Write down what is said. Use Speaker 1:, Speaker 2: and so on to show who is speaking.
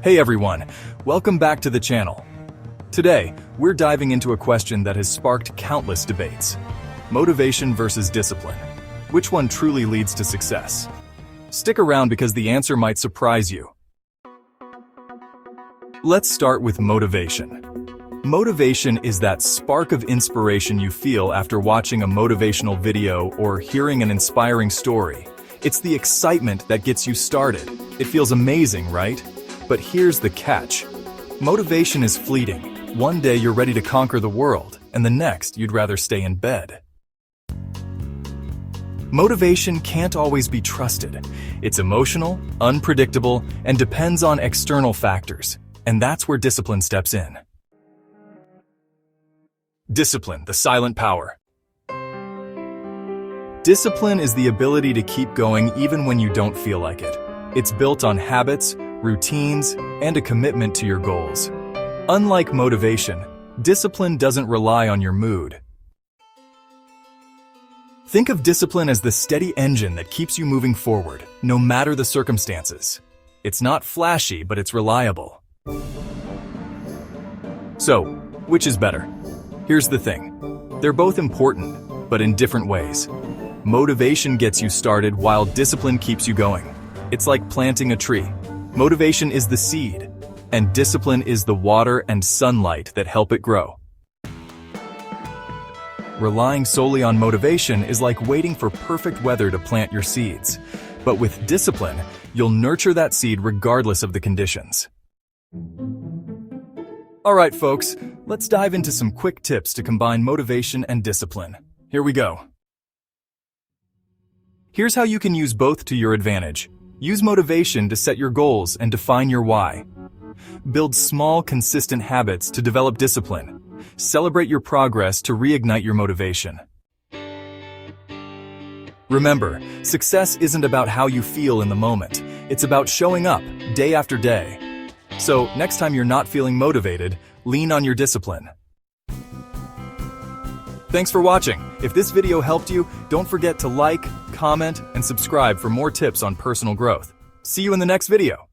Speaker 1: Hey everyone, welcome back to the channel. Today, we're diving into a question that has sparked countless debates. Motivation versus discipline. Which one truly leads to success? Stick around because the answer might surprise you. Let's start with motivation. Motivation is that spark of inspiration you feel after watching a motivational video or hearing an inspiring story. It's the excitement that gets you started. It feels amazing, right? But here's the catch. Motivation is fleeting. One day you're ready to conquer the world, and the next you'd rather stay in bed. Motivation can't always be trusted. It's emotional, unpredictable, and depends on external factors. And that's where discipline steps in. Discipline, the silent power. Discipline is the ability to keep going even when you don't feel like it. It's built on habits, routines, and a commitment to your goals. Unlike motivation, discipline doesn't rely on your mood. Think of discipline as the steady engine that keeps you moving forward, no matter the circumstances. It's not flashy, but it's reliable. So, which is better? Here's the thing. They're both important, but in different ways. Motivation gets you started while discipline keeps you going. It's like planting a tree. Motivation is the seed, and discipline is the water and sunlight that help it grow. Relying solely on motivation is like waiting for perfect weather to plant your seeds. But with discipline, you'll nurture that seed regardless of the conditions. All right, folks, let's dive into some quick tips to combine motivation and discipline. Here we go. Here's how you can use both to your advantage. Use motivation to set your goals and define your why. Build small, consistent habits to develop discipline. Celebrate your progress to reignite your motivation. Remember, success isn't about how you feel in the moment. It's about showing up day after day. So, next time you're not feeling motivated, lean on your discipline. Thanks for watching. If this video helped you, don't forget to like, comment, and subscribe for more tips on personal growth. See you in the next video.